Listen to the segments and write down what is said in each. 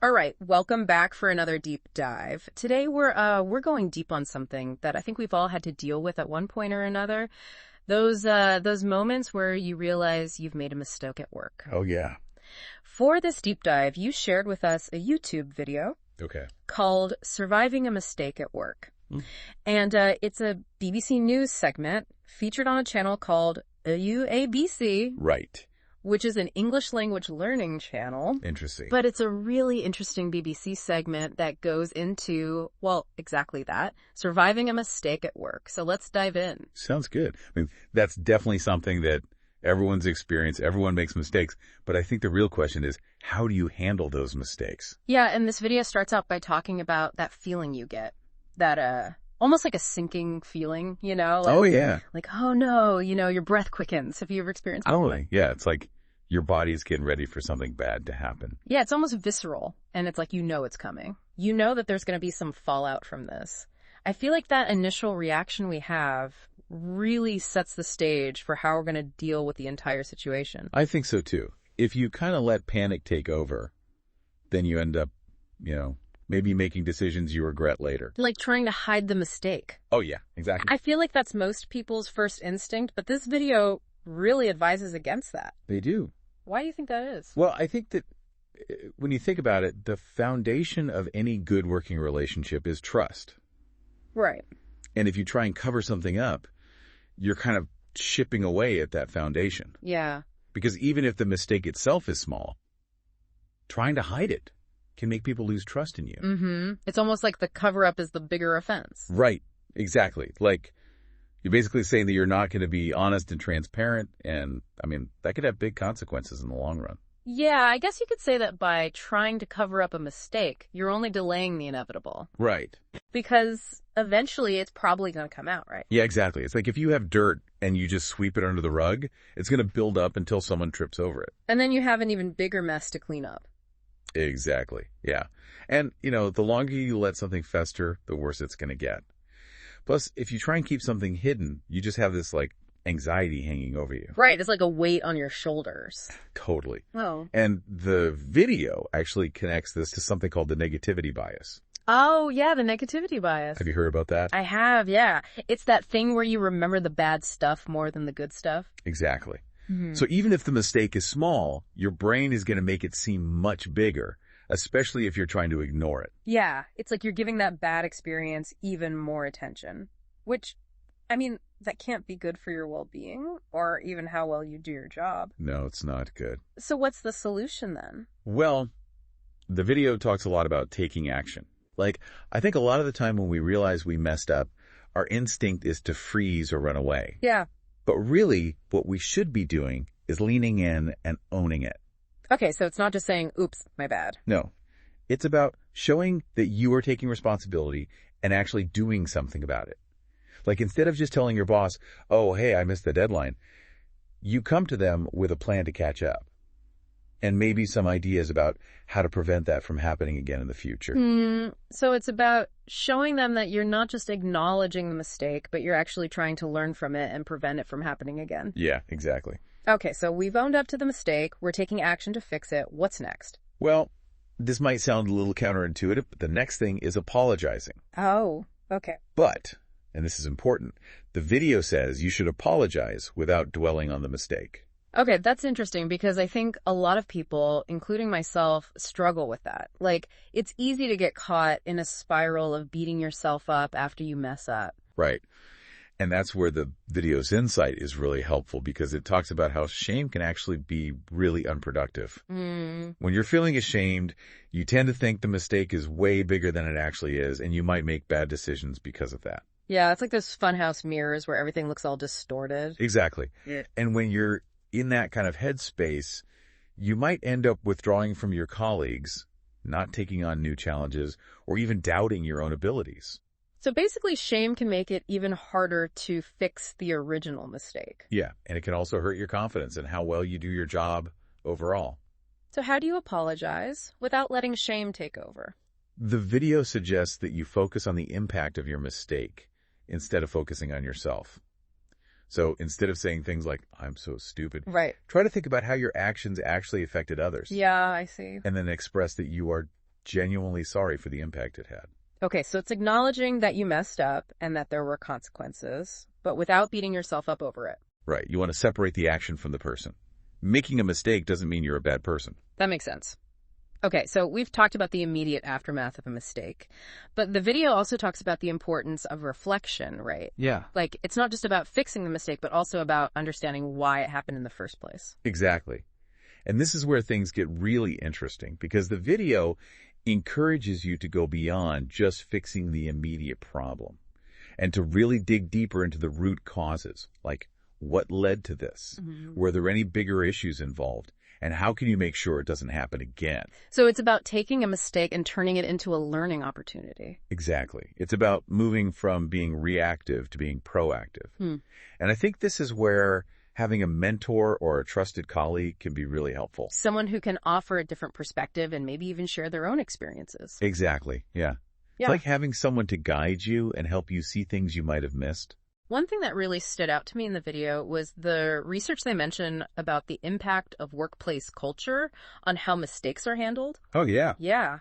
All right, welcome back for another deep dive. Today we're going deep on something that I think we've all had to deal with at one point or another. Those moments where you realize you've made a mistake at work. Oh, yeah. For this deep dive, you shared with us a YouTube video Okay. called Surviving a Mistake at Work. And it's a BBC News segment featured on a channel called UABC. Right. Which is an English language learning channel. Interesting. But it's a really interesting BBC segment that goes into, well, exactly that, surviving a mistake at work. So let's dive in. Sounds good. I mean, that's definitely something that everyone's experienced. Everyone makes mistakes. But I think the real question is, how do you handle those mistakes? Yeah, and this video starts out by talking about that feeling you get. That, almost like a sinking feeling, you know? Like, oh, yeah. Like, oh no, your breath quickens. Have you ever experienced that? Totally. Yeah, it's like your body's getting ready for something bad to happen. Yeah, it's almost visceral, and it's like it's coming. You know that there's going to be some fallout from this. I feel like that initial reaction we have really sets the stage for how we're going to deal with the entire situation. I think so, too. If you kind of let panic take over, then you end up, maybe making decisions you regret later. Like trying to hide the mistake. Oh, yeah, exactly. I feel like that's most people's first instinct, but this video really advises against that. They do. Why do you think that is? Well, I think that when you think about it, the foundation of any good working relationship is trust. Right. And if you try and cover something up, you're kind of chipping away at that foundation. Yeah. Because even if the mistake itself is small, trying to hide it can make people lose trust in you. Mm-hmm. It's almost like the cover-up is the bigger offense. Right. Exactly. Like, you're basically saying that you're not going to be honest and transparent, and, that could have big consequences in the long run. Yeah, I guess you could say that by trying to cover up a mistake, you're only delaying the inevitable. Right. Because eventually it's probably going to come out, right? Yeah, exactly. It's like if you have dirt and you just sweep it under the rug, it's going to build up until someone trips over it. And then you have an even bigger mess to clean up. Exactly. Yeah. And, the longer you let something fester, the worse it's going to get. Plus, if you try and keep something hidden, you just have this, anxiety hanging over you. Right. It's like a weight on your shoulders. Totally. Oh. And the video actually connects this to something called the negativity bias. Oh, yeah, the negativity bias. Have you heard about that? I have, yeah. It's that thing where you remember the bad stuff more than the good stuff. Exactly. Mm-hmm. So even if the mistake is small, your brain is going to make it seem much bigger, especially if you're trying to ignore it. Yeah, it's like you're giving that bad experience even more attention, which, that can't be good for your well-being or even how well you do your job. No, it's not good. So what's the solution then? Well, the video talks a lot about taking action. I think a lot of the time when we realize we messed up, our instinct is to freeze or run away. Yeah. But really, what we should be doing is leaning in and owning it. Okay, so it's not just saying, oops, my bad. No. It's about showing that you are taking responsibility and actually doing something about it. Instead of just telling your boss, oh, hey, I missed the deadline, you come to them with a plan to catch up. And maybe some ideas about how to prevent that from happening again in the future. So it's about showing them that you're not just acknowledging the mistake, but you're actually trying to learn from it and prevent it from happening again. Yeah, exactly. Okay, so we've owned up to the mistake. We're taking action to fix it. What's next? Well, this might sound a little counterintuitive, but the next thing is apologizing. Oh, okay. But, and this is important, the video says you should apologize without dwelling on the mistake. Okay, that's interesting because I think a lot of people, including myself, struggle with that. It's easy to get caught in a spiral of beating yourself up after you mess up. Right. And that's where the video's insight is really helpful because it talks about how shame can actually be really unproductive. When you're feeling ashamed, you tend to think the mistake is way bigger than it actually is, and you might make bad decisions because of that. Yeah, it's like those funhouse mirrors where everything looks all distorted. Exactly. Yeah. And when you're in that kind of headspace, you might end up withdrawing from your colleagues, not taking on new challenges, or even doubting your own abilities. So basically, shame can make it even harder to fix the original mistake. Yeah, and it can also hurt your confidence in how well you do your job overall. So how do you apologize without letting shame take over? The video suggests that you focus on the impact of your mistake instead of focusing on yourself. So instead of saying things like, I'm so stupid, Right. try to think about how your actions actually affected others. Yeah, I see. And then express that you are genuinely sorry for the impact it had. Okay, so it's acknowledging that you messed up and that there were consequences, but without beating yourself up over it. Right. You want to separate the action from the person. Making a mistake doesn't mean you're a bad person. That makes sense. Okay, so we've talked about the immediate aftermath of a mistake, but the video also talks about the importance of reflection, right? Yeah. Like, it's not just about fixing the mistake, but also about understanding why it happened in the first place. Exactly. And this is where things get really interesting, because the video encourages you to go beyond just fixing the immediate problem and to really dig deeper into the root causes, like what led to this? Were there any bigger issues involved? And how can you make sure it doesn't happen again? So it's about taking a mistake and turning it into a learning opportunity. Exactly. It's about moving from being reactive to being proactive. And I think this is where having a mentor or a trusted colleague can be really helpful. Someone who can offer a different perspective and maybe even share their own experiences. Exactly. Yeah. It's like having someone to guide you and help you see things you might have missed. One thing that really stood out to me in the video was the research they mentioned about the impact of workplace culture on how mistakes are handled. Oh, yeah. Yeah.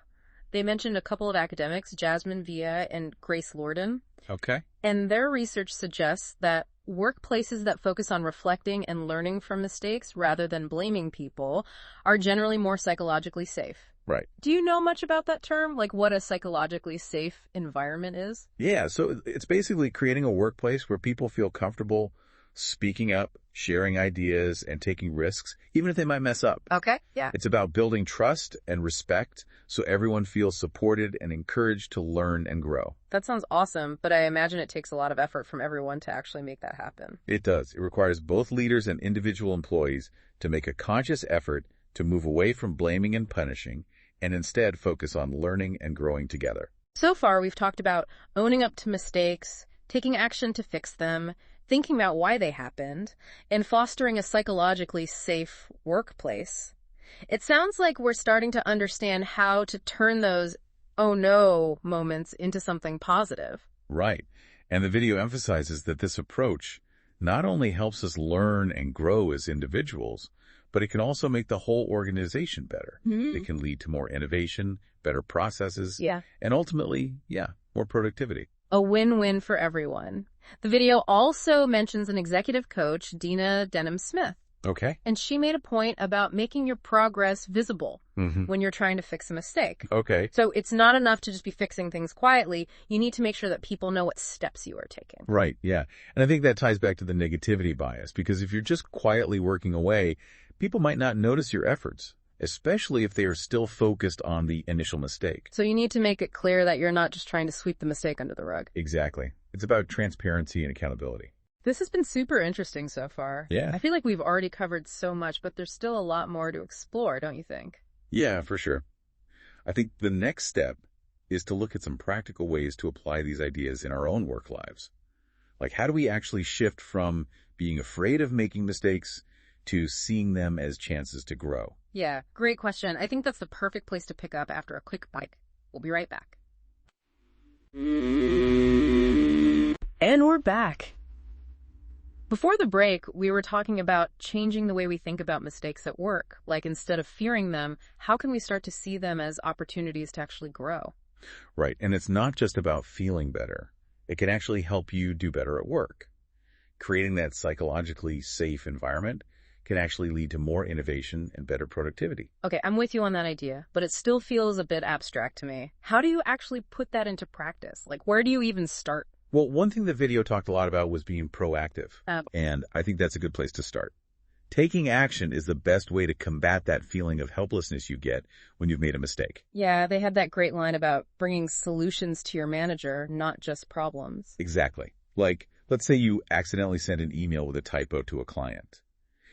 They mentioned a couple of academics, Jasmine Villa and Grace Lorden. Okay. And their research suggests that workplaces that focus on reflecting and learning from mistakes rather than blaming people are generally more psychologically safe. Right. Do you know much about that term? Like what a psychologically safe environment is? Yeah, so it's basically creating a workplace where people feel comfortable speaking up, sharing ideas, and taking risks, even if they might mess up. Okay, yeah. It's about building trust and respect so everyone feels supported and encouraged to learn and grow. That sounds awesome, but I imagine it takes a lot of effort from everyone to actually make that happen. It does. It requires both leaders and individual employees to make a conscious effort to move away from blaming and punishing and instead focus on learning and growing together. So far, we've talked about owning up to mistakes, taking action to fix them, thinking about why they happened, and fostering a psychologically safe workplace. It sounds like we're starting to understand how to turn those oh no moments into something positive. Right. And the video emphasizes that this approach not only helps us learn and grow as individuals, but it can also make the whole organization better. It can lead to more innovation, better processes, and ultimately, more productivity. A win-win for everyone. The video also mentions an executive coach, Dina Denham-Smith. Okay. And she made a point about making your progress visible when you're trying to fix a mistake. Okay. So it's not enough to just be fixing things quietly. You need to make sure that people know what steps you are taking. Right, yeah. And I think that ties back to the negativity bias, because if you're just quietly working away, people might not notice your efforts, especially if they are still focused on the initial mistake. So you need to make it clear that you're not just trying to sweep the mistake under the rug. Exactly. It's about transparency and accountability. This has been super interesting so far. Yeah. I feel like we've already covered so much, but there's still a lot more to explore, don't you think? Yeah, for sure. I think the next step is to look at some practical ways to apply these ideas in our own work lives. Like, how do we actually shift from being afraid of making mistakes to seeing them as chances to grow? Yeah, great question. I think that's the perfect place to pick up after a quick break. We'll be right back. And we're back. Before the break, we were talking about changing the way we think about mistakes at work. Like, instead of fearing them, how can we start to see them as opportunities to actually grow? Right. And it's not just about feeling better. It can actually help you do better at work. Creating that psychologically safe environment can actually lead to more innovation and better productivity. Okay, I'm with you on that idea, but it still feels a bit abstract to me. How do you actually put that into practice? Like, where do you even start? Well, one thing the video talked a lot about was being proactive, and I think that's a good place to start. Taking action is the best way to combat that feeling of helplessness you get when you've made a mistake. Yeah, they had that great line about bringing solutions to your manager, not just problems. Exactly. Like, let's say you accidentally send an email with a typo to a client.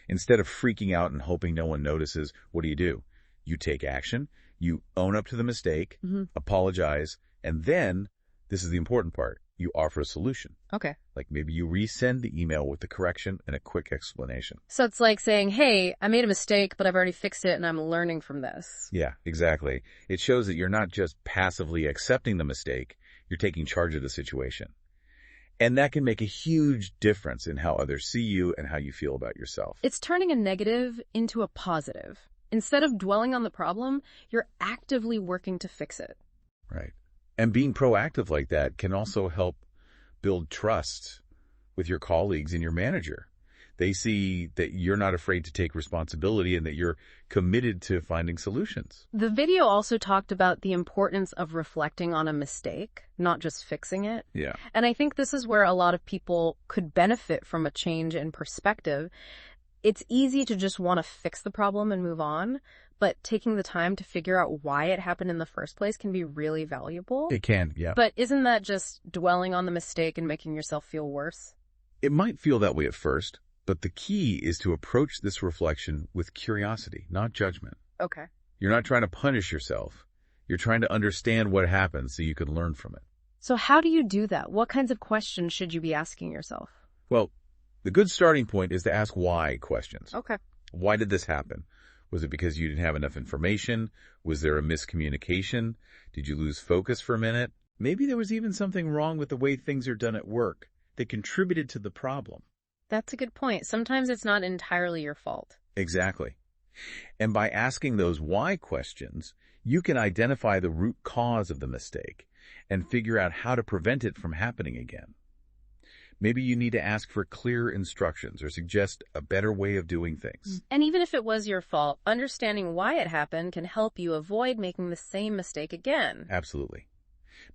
Instead of freaking out and hoping no one notices, what do? You take action, you own up to the mistake, apologize, and then, this is the important part, you offer a solution. Okay. Like maybe you resend the email with the correction and a quick explanation. So it's like saying, hey, I made a mistake, but I've already fixed it and I'm learning from this. Yeah, exactly. It shows that you're not just passively accepting the mistake, you're taking charge of the situation. And that can make a huge difference in how others see you and how you feel about yourself. It's turning a negative into a positive. Instead of dwelling on the problem, you're actively working to fix it. Right. And being proactive like that can also help build trust with your colleagues and your manager. They see that you're not afraid to take responsibility and that you're committed to finding solutions. The video also talked about the importance of reflecting on a mistake, not just fixing it. Yeah. And I think this is where a lot of people could benefit from a change in perspective. It's easy to just want to fix the problem and move on, but taking the time to figure out why it happened in the first place can be really valuable. It can, yeah. But isn't that just dwelling on the mistake and making yourself feel worse? It might feel that way at first, but the key is to approach this reflection with curiosity, not judgment. Okay. You're not trying to punish yourself. You're trying to understand what happened so you can learn from it. So how do you do that? What kinds of questions should you be asking yourself? Well, the good starting point is to ask why questions. Okay. Why did this happen? Was it because you didn't have enough information? Was there a miscommunication? Did you lose focus for a minute? Maybe there was even something wrong with the way things are done at work that contributed to the problem. That's a good point. Sometimes it's not entirely your fault. Exactly. And by asking those why questions, you can identify the root cause of the mistake and figure out how to prevent it from happening again. Maybe you need to ask for clear instructions or suggest a better way of doing things. And even if it was your fault, understanding why it happened can help you avoid making the same mistake again. Absolutely.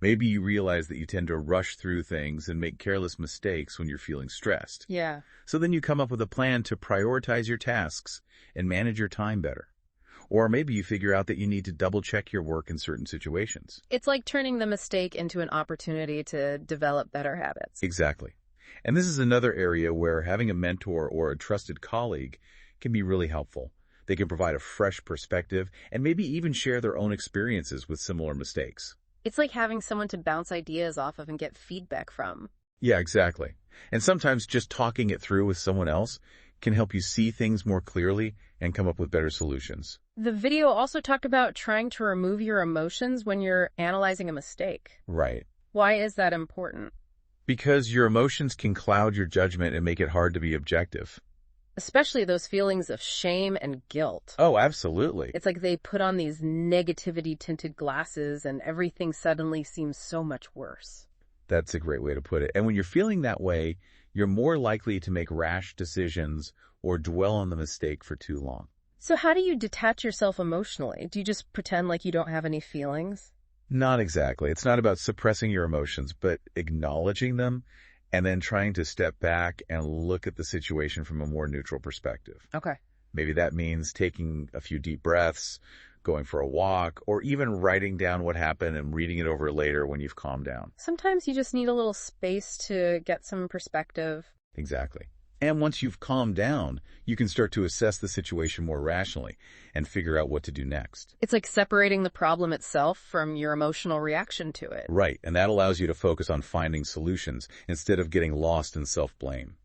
Maybe you realize that you tend to rush through things and make careless mistakes when you're feeling stressed. Yeah. So then you come up with a plan to prioritize your tasks and manage your time better. Or maybe you figure out that you need to double-check your work in certain situations. It's like turning the mistake into an opportunity to develop better habits. Exactly. And this is another area where having a mentor or a trusted colleague can be really helpful. They can provide a fresh perspective and maybe even share their own experiences with similar mistakes. It's like having someone to bounce ideas off of and get feedback from. Yeah, exactly. And sometimes just talking it through with someone else can help you see things more clearly and come up with better solutions. The video also talked about trying to remove your emotions when you're analyzing a mistake. Right. Why is that important? Because your emotions can cloud your judgment and make it hard to be objective. Especially those feelings of shame and guilt. Oh, absolutely. It's like they put on these negativity-tinted glasses and everything suddenly seems so much worse. That's a great way to put it. And when you're feeling that way, you're more likely to make rash decisions or dwell on the mistake for too long. So how do you detach yourself emotionally? Do you just pretend like you don't have any feelings? Not exactly. It's not about suppressing your emotions, but acknowledging them and then trying to step back and look at the situation from a more neutral perspective. Okay. Maybe that means taking a few deep breaths, going for a walk, or even writing down what happened and reading it over later when you've calmed down. Sometimes you just need a little space to get some perspective. Exactly. And once you've calmed down, you can start to assess the situation more rationally and figure out what to do next. It's like separating the problem itself from your emotional reaction to it. Right, and that allows you to focus on finding solutions instead of getting lost in self-blame.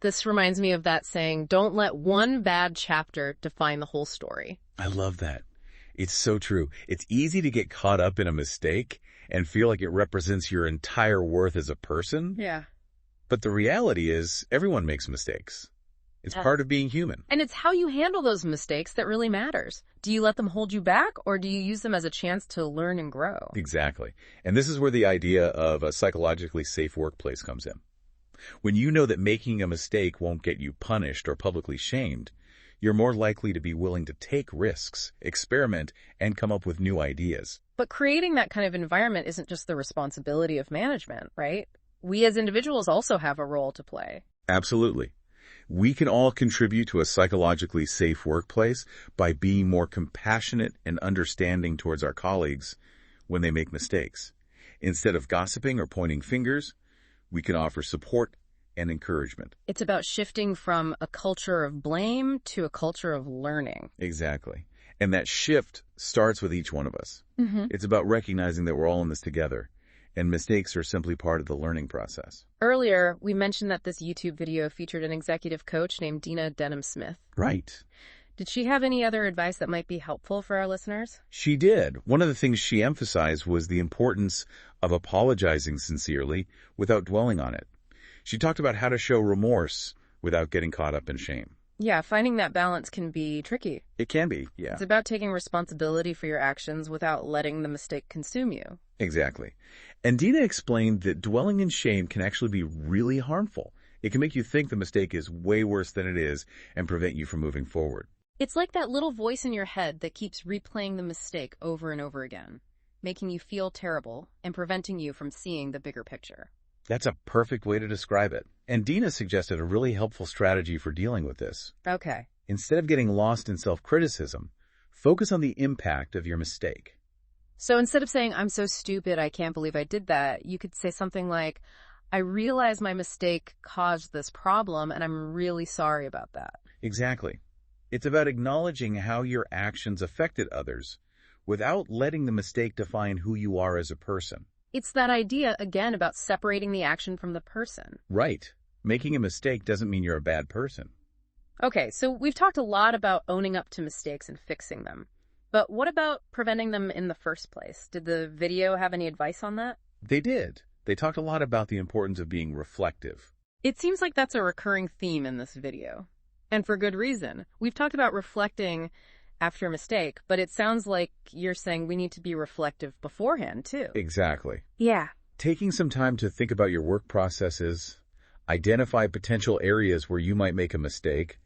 This reminds me of that saying, don't let one bad chapter define the whole story. I love that. It's so true. It's easy to get caught up in a mistake and feel like it represents your entire worth as a person. Yeah. But the reality is, everyone makes mistakes. It's part of being human. And it's how you handle those mistakes that really matters. Do you let them hold you back, or do you use them as a chance to learn and grow? Exactly. And this is where the idea of a psychologically safe workplace comes in. When you know that making a mistake won't get you punished or publicly shamed, you're more likely to be willing to take risks, experiment, and come up with new ideas. But creating that kind of environment isn't just the responsibility of management, right? We as individuals also have a role to play. Absolutely. We can all contribute to a psychologically safe workplace by being more compassionate and understanding towards our colleagues when they make mistakes. Instead of gossiping or pointing fingers, we can offer support and encouragement. It's about shifting from a culture of blame to a culture of learning. Exactly. And that shift starts with each one of us. Mm-hmm. It's about recognizing that we're all in this together, and mistakes are simply part of the learning process. Earlier, we mentioned that this YouTube video featured an executive coach named Dina Denham-Smith. Right. Did she have any other advice that might be helpful for our listeners? She did. One of the things she emphasized was the importance of apologizing sincerely without dwelling on it. She talked about how to show remorse without getting caught up in shame. Yeah, finding that balance can be tricky. It can be, yeah. It's about taking responsibility for your actions without letting the mistake consume you. Exactly. And Dina explained that dwelling in shame can actually be really harmful. It can make you think the mistake is way worse than it is and prevent you from moving forward. It's like that little voice in your head that keeps replaying the mistake over and over again, making you feel terrible and preventing you from seeing the bigger picture. That's a perfect way to describe it. And Dina suggested a really helpful strategy for dealing with this. Okay. Instead of getting lost in self-criticism, focus on the impact of your mistake. So instead of saying, I'm so stupid, I can't believe I did that, you could say something like, I realize my mistake caused this problem and I'm really sorry about that. Exactly. It's about acknowledging how your actions affected others without letting the mistake define who you are as a person. It's that idea, again, about separating the action from the person. Right. Making a mistake doesn't mean you're a bad person. Okay, so we've talked a lot about owning up to mistakes and fixing them. But what about preventing them in the first place? Did the video have any advice on that? They did. They talked a lot about the importance of being reflective. It seems like that's a recurring theme in this video. And for good reason. We've talked about reflecting after a mistake, but it sounds like you're saying we need to be reflective beforehand, too. Exactly. Yeah. Taking some time to think about your work processes, identify potential areas where you might make a mistake,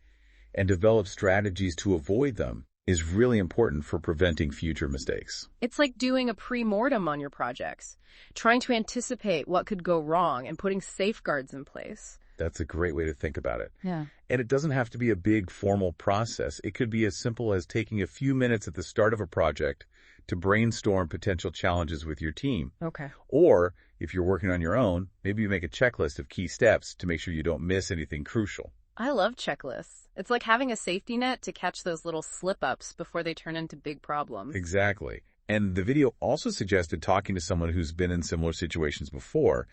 and develop strategies to avoid them is really important for preventing future mistakes. It's like doing a pre-mortem on your projects, trying to anticipate what could go wrong and putting safeguards in place. That's a great way to think about it. Yeah. And it doesn't have to be a big formal process. It could be as simple as taking a few minutes at the start of a project to brainstorm potential challenges with your team. Okay. Or if you're working on your own, maybe you make a checklist of key steps to make sure you don't miss anything crucial. I love checklists. It's like having a safety net to catch those little slip-ups before they turn into big problems. Exactly. And the video also suggested talking to someone who's been in similar situations before.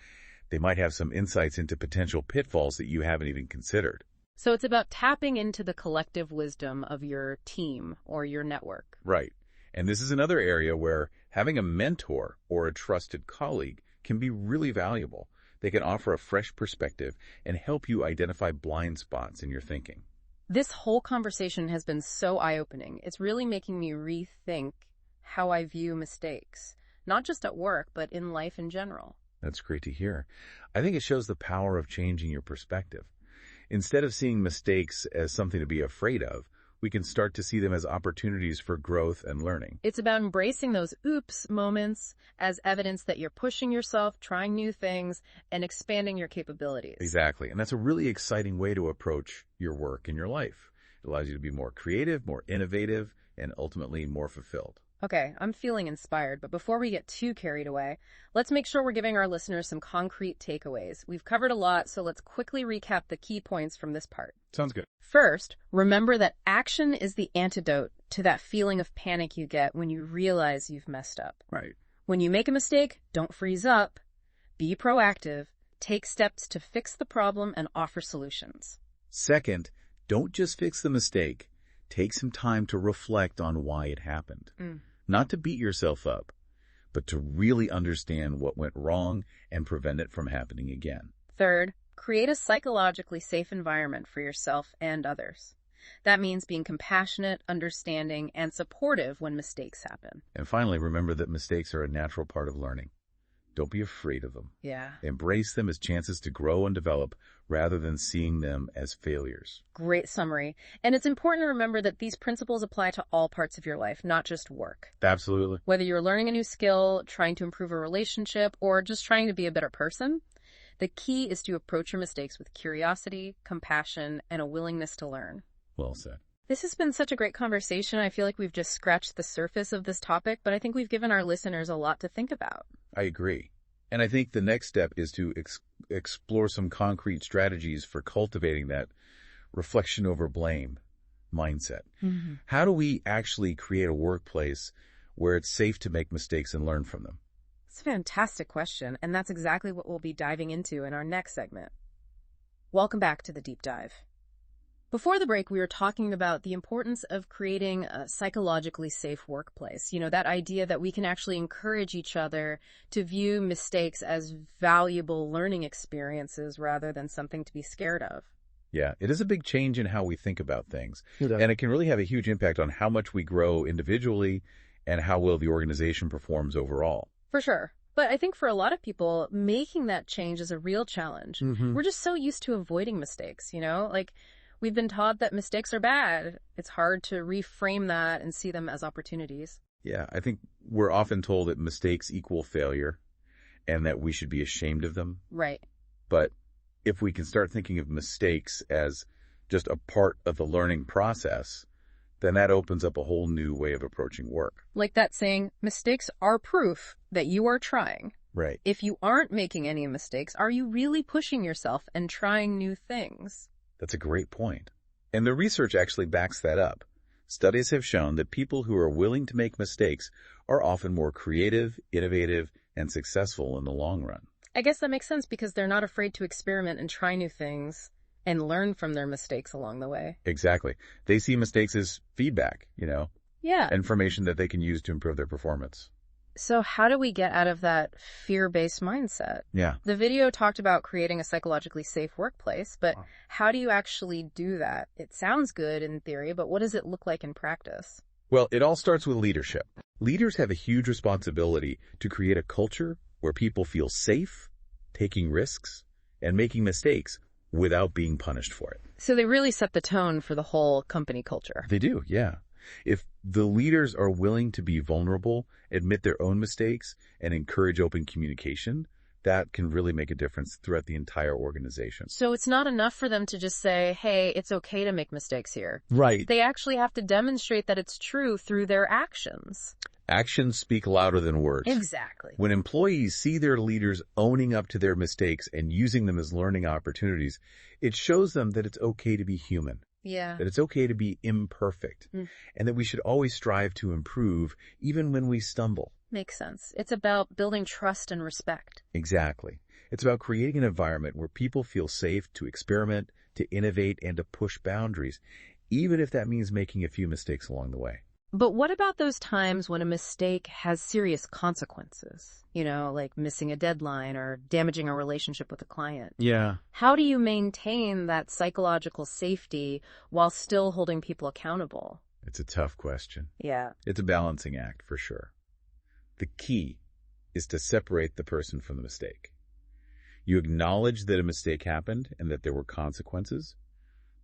They might have some insights into potential pitfalls that you haven't even considered. So it's about tapping into the collective wisdom of your team or your network. Right. And this is another area where having a mentor or a trusted colleague can be really valuable. They can offer a fresh perspective and help you identify blind spots in your thinking. This whole conversation has been so eye-opening. It's really making me rethink how I view mistakes, not just at work, but in life in general. That's great to hear. I think it shows the power of changing your perspective. Instead of seeing mistakes as something to be afraid of, we can start to see them as opportunities for growth and learning. It's about embracing those oops moments as evidence that you're pushing yourself, trying new things, and expanding your capabilities. Exactly. And that's a really exciting way to approach your work and your life. It allows you to be more creative, more innovative, and ultimately more fulfilled. Okay, I'm feeling inspired, but before we get too carried away, let's make sure we're giving our listeners some concrete takeaways. We've covered a lot, so let's quickly recap the key points from this part. Sounds good. First, remember that action is the antidote to that feeling of panic you get when you realize you've messed up. Right. When you make a mistake, don't freeze up. Be proactive. Take steps to fix the problem and offer solutions. Second, don't just fix the mistake. Take some time to reflect on why it happened. Not to beat yourself up, but to really understand what went wrong and prevent it from happening again. Third, create a psychologically safe environment for yourself and others. That means being compassionate, understanding, and supportive when mistakes happen. And finally, remember that mistakes are a natural part of learning. Don't be afraid of them. Yeah. Embrace them as chances to grow and develop rather than seeing them as failures. Great summary. And it's important to remember that these principles apply to all parts of your life, not just work. Absolutely. Whether you're learning a new skill, trying to improve a relationship, or just trying to be a better person, the key is to approach your mistakes with curiosity, compassion, and a willingness to learn. Well said. This has been such a great conversation. I feel like we've just scratched the surface of this topic, but I think we've given our listeners a lot to think about. I agree. And I think the next step is to explore some concrete strategies for cultivating that reflection over blame mindset. Mm-hmm. How do we actually create a workplace where it's safe to make mistakes and learn from them? It's a fantastic question, and that's exactly what we'll be diving into in our next segment. Welcome back to the Deep Dive. Before the break, we were talking about the importance of creating a psychologically safe workplace. You know, that idea that we can actually encourage each other to view mistakes as valuable learning experiences rather than something to be scared of. Yeah, it is a big change in how we think about things. It does. And it can really have a huge impact on how much we grow individually and how well the organization performs overall. For sure. But I think for a lot of people, making that change is a real challenge. We're just so used to avoiding mistakes, Like, we've been taught that mistakes are bad. It's hard to reframe that and see them as opportunities. Yeah, I think we're often told that mistakes equal failure and that we should be ashamed of them. Right. But if we can start thinking of mistakes as just a part of the learning process, then that opens up a whole new way of approaching work. Like that saying, mistakes are proof that you are trying. Right. If you aren't making any mistakes, are you really pushing yourself and trying new things? That's a great point. And the research actually backs that up. Studies have shown that people who are willing to make mistakes are often more creative, innovative, and successful in the long run. I guess that makes sense because they're not afraid to experiment and try new things and learn from their mistakes along the way. Exactly. They see mistakes as feedback, Yeah. information that they can use to improve their performance. So how do we get out of that fear-based mindset? Yeah. The video talked about creating a psychologically safe workplace, but how do you actually do that? It sounds good in theory, but what does it look like in practice? Well, it all starts with leadership. Leaders have a huge responsibility to create a culture where people feel safe, taking risks, and making mistakes without being punished for it. So they really set the tone for the whole company culture. They do, yeah. If the leaders are willing to be vulnerable, admit their own mistakes, and encourage open communication, that can really make a difference throughout the entire organization. So it's not enough for them to just say, hey, it's okay to make mistakes here. Right. They actually have to demonstrate that it's true through their actions. Actions speak louder than words. Exactly. When employees see their leaders owning up to their mistakes and using them as learning opportunities, it shows them that it's okay to be human, Yeah. that it's okay to be imperfect, and that we should always strive to improve even when we stumble. Makes sense. It's about building trust and respect. Exactly. It's about creating an environment where people feel safe to experiment, to innovate, and to push boundaries, even if that means making a few mistakes along the way. But what about those times when a mistake has serious consequences? Like missing a deadline or damaging a relationship with a client. Yeah. How do you maintain that psychological safety while still holding people accountable? It's a tough question. Yeah. It's a balancing act for sure. The key is to separate the person from the mistake. You acknowledge that a mistake happened and that there were consequences,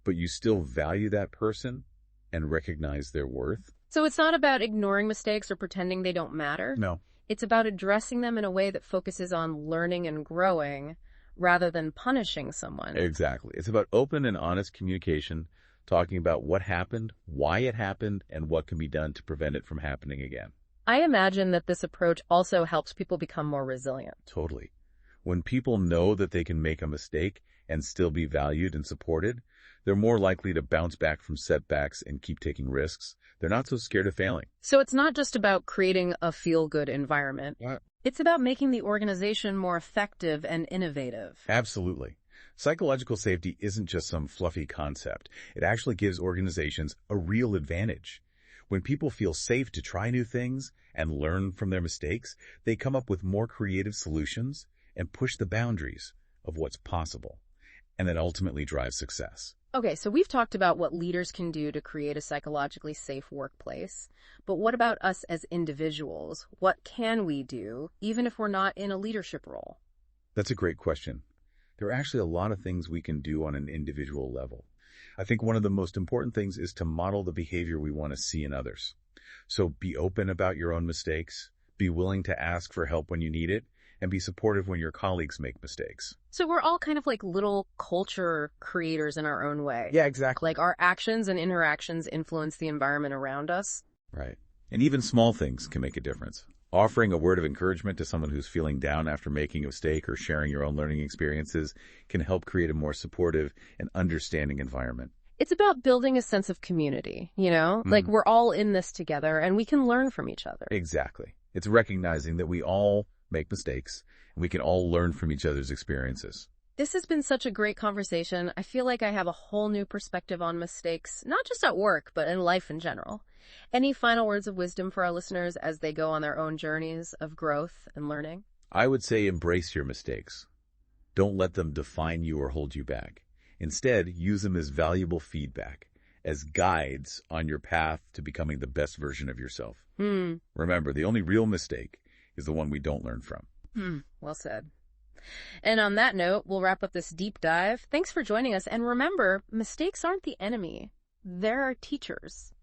but you still value that person and recognize their worth. So it's not about ignoring mistakes or pretending they don't matter. No. It's about addressing them in a way that focuses on learning and growing rather than punishing someone. Exactly. It's about open and honest communication, talking about what happened, why it happened, and what can be done to prevent it from happening again. I imagine that this approach also helps people become more resilient. Totally. When people know that they can make a mistake and still be valued and supported, they're more likely to bounce back from setbacks and keep taking risks. They're not so scared of failing. So it's not just about creating a feel-good environment. Yeah. It's about making the organization more effective and innovative. Absolutely. Psychological safety isn't just some fluffy concept. It actually gives organizations a real advantage. When people feel safe to try new things and learn from their mistakes, they come up with more creative solutions and push the boundaries of what's possible, and that ultimately drives success. Okay, so we've talked about what leaders can do to create a psychologically safe workplace, but what about us as individuals? What can we do, even if we're not in a leadership role? That's a great question. There are actually a lot of things we can do on an individual level. I think one of the most important things is to model the behavior we want to see in others. So be open about your own mistakes, be willing to ask for help when you need it, and be supportive when your colleagues make mistakes. So we're all kind of like little culture creators in our own way. Yeah, exactly. Like our actions and interactions influence the environment around us. Right. And even small things can make a difference. Offering a word of encouragement to someone who's feeling down after making a mistake or sharing your own learning experiences can help create a more supportive and understanding environment. It's about building a sense of community, Like we're all in this together and we can learn from each other. Exactly. It's recognizing that we all make mistakes and we can all learn from each other's experiences. This has been such a great conversation. I feel like I have a whole new perspective on mistakes, not just at work, but in life in general. Any final words of wisdom for our listeners as they go on their own journeys of growth and learning? I would say embrace your mistakes. Don't let them define you or hold you back. Instead, use them as valuable feedback, as guides on your path to becoming the best version of yourself. Remember, the only real mistake is the one we don't learn from. Well said. And on that note, we'll wrap up this deep dive. Thanks for joining us. And remember, mistakes aren't the enemy. They're our teachers.